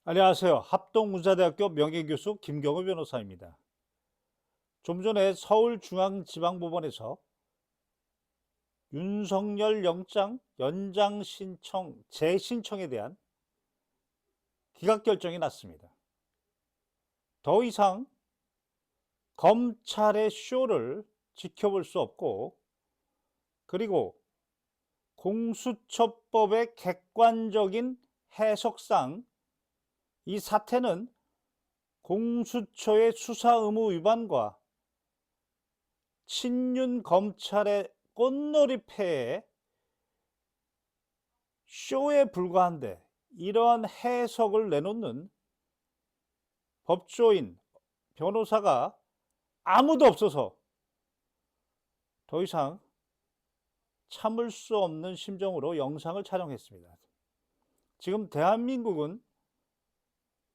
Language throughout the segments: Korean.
안녕하세요. 합동문사대학교 명예교수 김경호 변호사입니다. 좀 전에 서울중앙지방법원에서 윤석열 영장 연장 신청, 재신청에 대한 기각 결정이 났습니다. 더 이상 검찰의 쇼를 지켜볼 수 없고, 그리고 공수처법의 객관적인 해석상 이 사태는 공수처의 수사 의무 위반과 친윤 검찰의 꽃놀이패에 쇼에 불과한데, 이러한 해석을 내놓는 법조인, 변호사가 아무도 없어서 더 이상 참을 수 없는 심정으로 영상을 촬영했습니다. 지금 대한민국은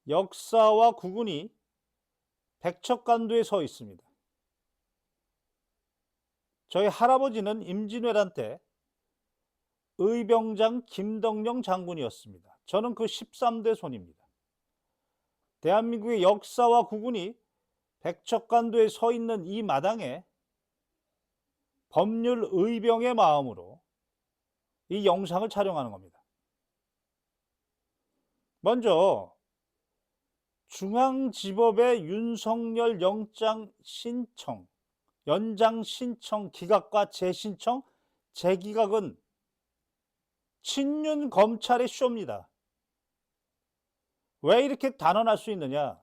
역사와 국운이 백척간도에 서 있습니다. 저희 할아버지는 임진왜란 때 의병장 김덕령 장군이었습니다. 저는 그 13대 손입니다. 대한민국의 역사와 국운이 백척간도에 서 있는 이 마당에 법률 의병의 마음으로 이 영상을 촬영하는 겁니다. 먼저 중앙지법의 윤석열 영장 신청, 연장 신청 기각과 재신청, 재기각은 친윤 검찰의 쇼입니다. 왜 이렇게 단언할 수 있느냐?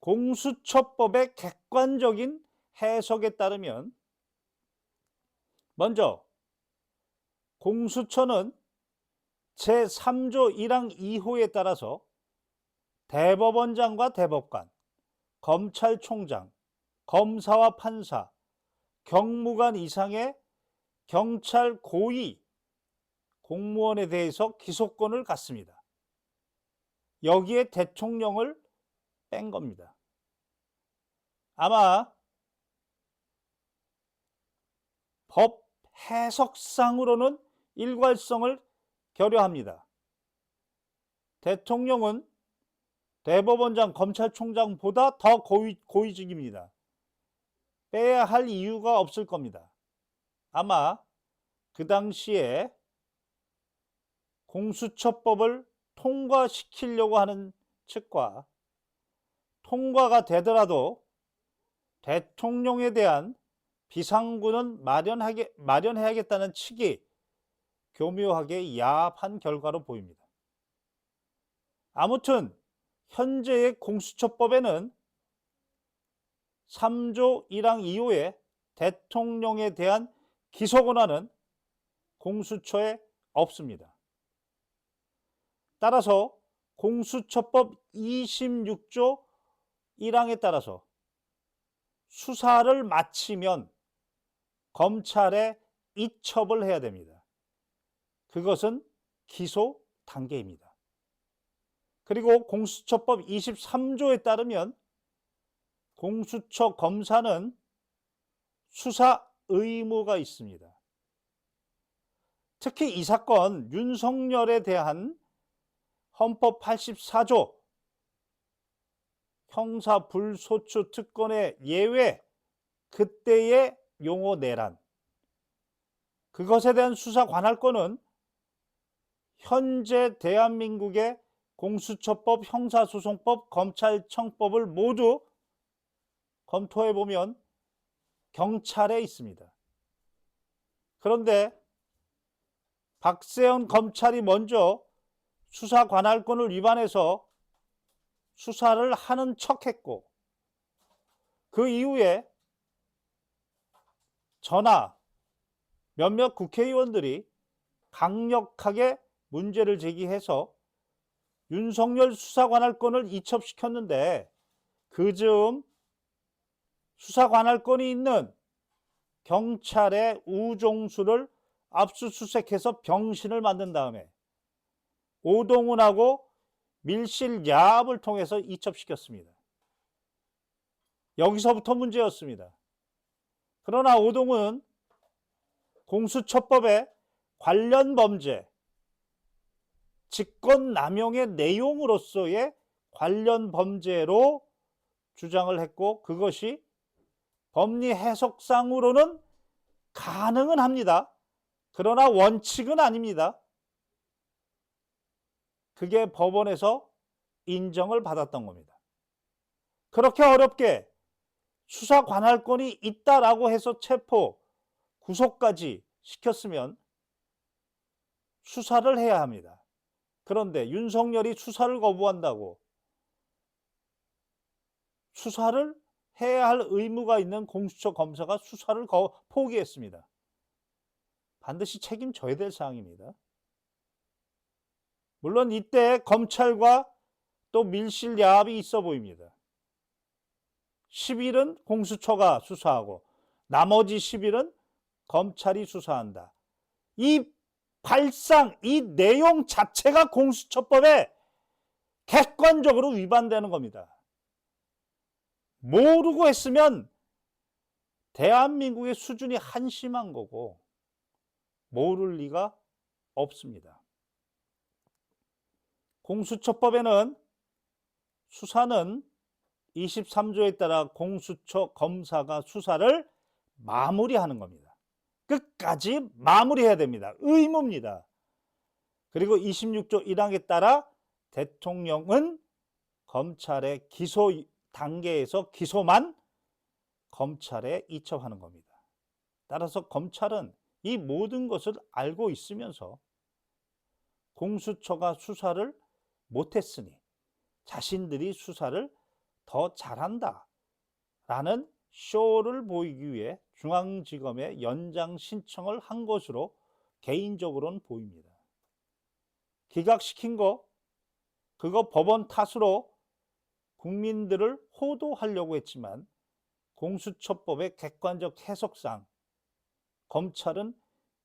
공수처법의 객관적인 해석에 따르면, 먼저 공수처는 제3조 1항 2호에 따라서 대법원장과 대법관, 검찰총장, 검사와 판사, 경무관 이상의 경찰 고위 공무원에 대해서 기소권을 갖습니다. 여기에 대통령을 뺀 겁니다. 아마 법 해석상으로는 일괄성을 결여합니다. 대통령은 대법원장, 검찰총장보다 더 고위직입니다. 빼야 할 이유가 없을 겁니다. 아마 그 당시에 공수처법을 통과시키려고 하는 측과, 통과가 되더라도 대통령에 대한 비상구는 마련해야겠다는 측이 교묘하게 야합한 결과로 보입니다. 아무튼 현재의 공수처법에는 3조 1항 2호의 대통령에 대한 기소권한은 공수처에 없습니다. 따라서 공수처법 26조 1항에 따라서 수사를 마치면 검찰에 이첩을 해야 됩니다. 그것은 기소 단계입니다. 그리고 공수처법 23조에 따르면 공수처 검사는 수사 의무가 있습니다. 특히 이 사건 윤석열에 대한 헌법 84조 형사불소추 특권의 예외, 그때의 용어 내란, 그것에 대한 수사 관할권은 현재 대한민국의 공수처법, 형사소송법, 검찰청법을 모두 검토해보면 경찰에 있습니다. 그런데 박세현 검찰이 먼저 수사 관할권을 위반해서 수사를 하는 척했고, 그 이후에 저나 몇몇 국회의원들이 강력하게 문제를 제기해서 윤석열 수사관할권을 이첩시켰는데, 그 즈음 수사관할권이 있는 경찰의 우종수를 압수수색해서 병신을 만든 다음에 오동훈하고 밀실 야합을 통해서 이첩시켰습니다. 여기서부터 문제였습니다. 그러나 오동훈은 공수처법의 관련 범죄, 직권남용의 내용으로서의 관련 범죄로 주장을 했고, 그것이 법리 해석상으로는 가능은 합니다. 그러나 원칙은 아닙니다. 그게 법원에서 인정을 받았던 겁니다. 그렇게 어렵게 수사 관할권이 있다라고 해서 체포, 구속까지 시켰으면 수사를 해야 합니다. 그런데 윤석열이 수사를 거부한다고 수사를 해야 할 의무가 있는 공수처 검사가 수사를 포기했습니다. 반드시 책임져야 될 사항입니다. 물론 이때 검찰과 또 밀실야합이 있어 보입니다. 10일은 공수처가 수사하고 나머지 10일은 검찰이 수사한다. 이 발상, 이 내용 자체가 공수처법에 객관적으로 위반되는 겁니다. 모르고 했으면 대한민국의 수준이 한심한 거고 모를 리가 없습니다. 공수처법에는 수사는 23조에 따라 공수처 검사가 수사를 마무리하는 겁니다. 끝까지 마무리해야 됩니다. 의무입니다. 그리고 26조 1항에 따라 대통령은 검찰의 기소 단계에서 기소만 검찰에 이첩하는 겁니다. 따라서 검찰은 이 모든 것을 알고 있으면서 공수처가 수사를 못했으니 자신들이 수사를 더 잘한다 라는 쇼를 보이기 위해 중앙지검에 연장 신청을 한 것으로 개인적으로는 보입니다. 기각시킨 거 그거 법원 탓으로 국민들을 호도하려고 했지만 공수처법의 객관적 해석상 검찰은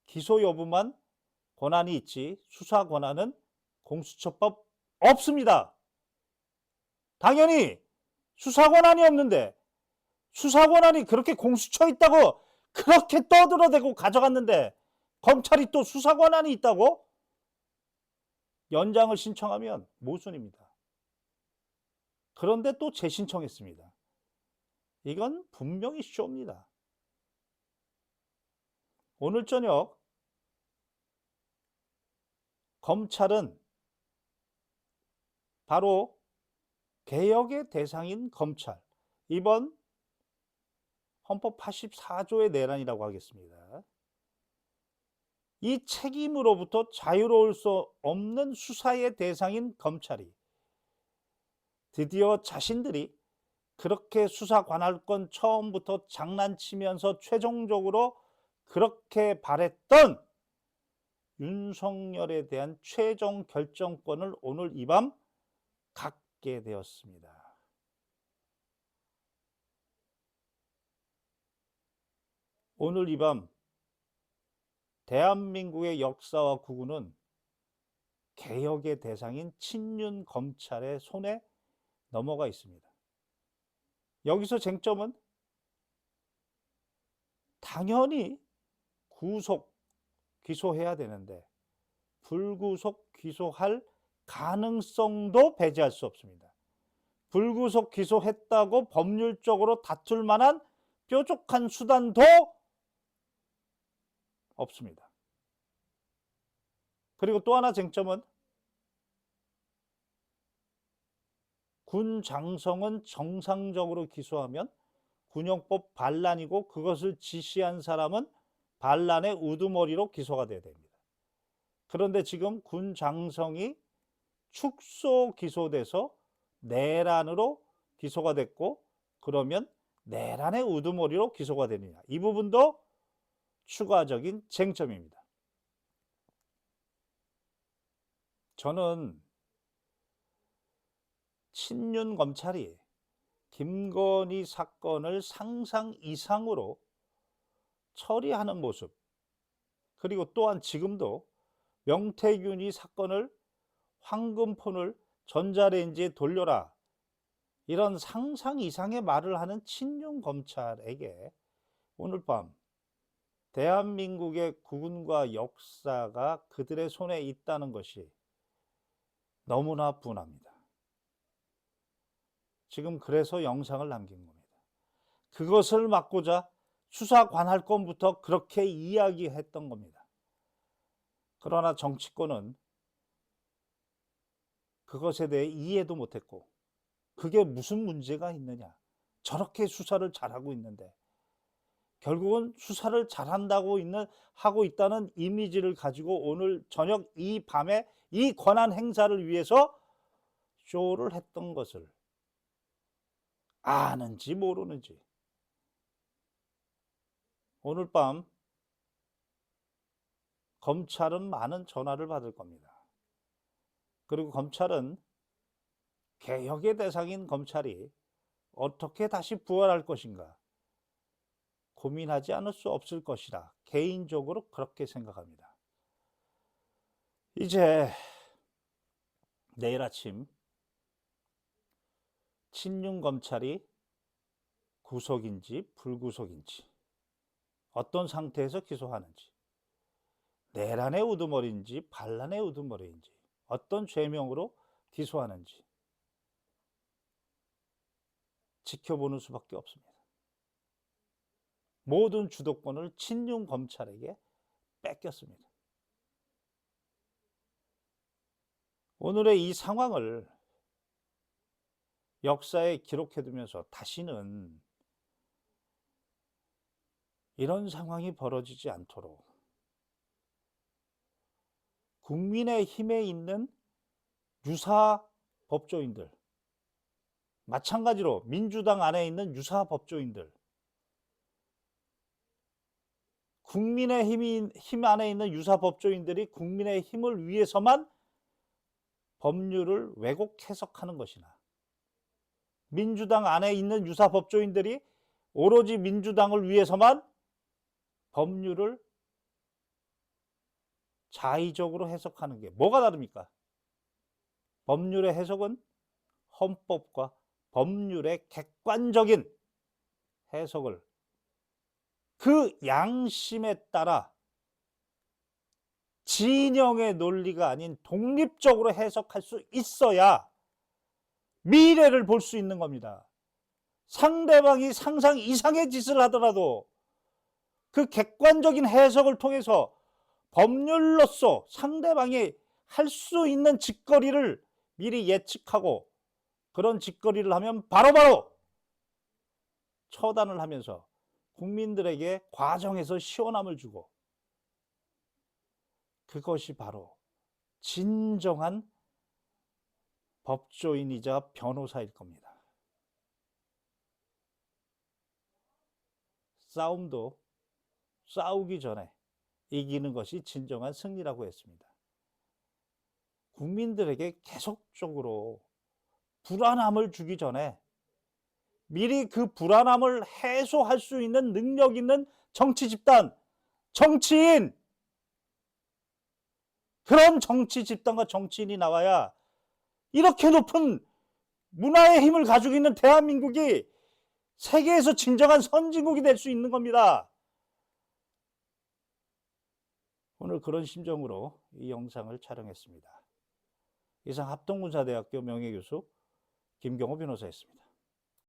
기소 여부만 권한이 있지 수사 권한은 공수처법 없습니다. 당연히 수사 권한이 없는데 수사 권한이 그렇게 공수처 있다고 그렇게 떠들어대고 가져갔는데 검찰이 또 수사 권한이 있다고 연장을 신청하면 모순입니다. 그런데 또 재신청했습니다. 이건 분명히 쇼입니다. 오늘 저녁 검찰은 바로 개혁의 대상인 검찰, 이번 헌법 84조의 내란이라고 하겠습니다. 이 책임으로부터 자유로울 수 없는 수사의 대상인 검찰이 드디어 자신들이 그렇게 수사 관할권 처음부터 장난치면서 최종적으로 그렇게 바랬던 윤석열에 대한 최종 결정권을 오늘 이 밤 갖게 되었습니다. 오늘 이 밤 대한민국의 역사와 구구는 개혁의 대상인 친윤 검찰의 손에 넘어가 있습니다. 여기서 쟁점은 당연히 구속, 기소해야 되는데 불구속 기소할 가능성도 배제할 수 없습니다. 불구속 기소했다고 법률적으로 다툴 만한 뾰족한 수단도 없습니다. 그리고 또 하나 쟁점은 군 장성은 정상적으로 기소하면 군용법 반란이고 그것을 지시한 사람은 반란의 우두머리로 기소가 돼야 됩니다. 그런데 지금 군 장성이 축소 기소돼서 내란으로 기소가 됐고 그러면 내란의 우두머리로 기소가 되느냐, 이 부분도 추가적인 쟁점입니다. 저는 친윤 검찰이 김건희 사건을 상상 이상으로 처리하는 모습, 그리고 또한 지금도 명태균이 사건을 황금폰을 전자레인지에 돌려라, 이런 상상 이상의 말을 하는 친윤 검찰에게 오늘 밤 대한민국의 구군과 역사가 그들의 손에 있다는 것이 너무나 분합니다. 지금 그래서 영상을 남긴 겁니다. 그것을 막고자 수사관할권부터 그렇게 이야기했던 겁니다. 그러나 정치권은 그것에 대해 이해도 못했고, 그게 무슨 문제가 있느냐, 저렇게 수사를 잘하고 있는데, 결국은 수사를 잘한다고 하고 있다는 이미지를 가지고 오늘 저녁 이 밤에 이 권한 행사를 위해서 쇼를 했던 것을 아는지 모르는지 오늘 밤 검찰은 많은 전화를 받을 겁니다. 그리고 검찰은 개혁의 대상인 검찰이 어떻게 다시 부활할 것인가 고민하지 않을 수 없을 것이라 개인적으로 그렇게 생각합니다. 이제 내일 아침 친윤 검찰이 구속인지 불구속인지 어떤 상태에서 기소하는지 내란의 우두머리인지 반란의 우두머리인지 어떤 죄명으로 기소하는지 지켜보는 수밖에 없습니다. 모든 주도권을 친윤 검찰에게 뺏겼습니다. 오늘의 이 상황을 역사에 기록해두면서 다시는 이런 상황이 벌어지지 않도록 국민의힘에 있는 유사 법조인들, 마찬가지로 민주당 안에 있는 유사 법조인들, 국민의힘 안에 있는 유사 법조인들이 국민의힘을 위해서만 법률을 왜곡 해석하는 것이나 민주당 안에 있는 유사 법조인들이 오로지 민주당을 위해서만 법률을 자의적으로 해석하는 게 뭐가 다릅니까? 법률의 해석은 헌법과 법률의 객관적인 해석을 그 양심에 따라 진영의 논리가 아닌 독립적으로 해석할 수 있어야 미래를 볼 수 있는 겁니다. 상대방이 상상 이상의 짓을 하더라도 그 객관적인 해석을 통해서 법률로서 상대방이 할 수 있는 짓거리를 미리 예측하고 그런 짓거리를 하면 바로바로 처단을 하면서 국민들에게 과정에서 시원함을 주고 그것이 바로 진정한 법조인이자 변호사일 겁니다. 싸움도 싸우기 전에 이기는 것이 진정한 승리라고 했습니다. 국민들에게 계속적으로 불안함을 주기 전에 미리 그 불안함을 해소할 수 있는 능력 있는 정치 집단, 정치인, 그런 정치 집단과 정치인이 나와야 이렇게 높은 문화의 힘을 가지고 있는 대한민국이 세계에서 진정한 선진국이 될 수 있는 겁니다. 오늘 그런 심정으로 이 영상을 촬영했습니다. 이상 합동군사대학교 명예교수 김경호 변호사였습니다.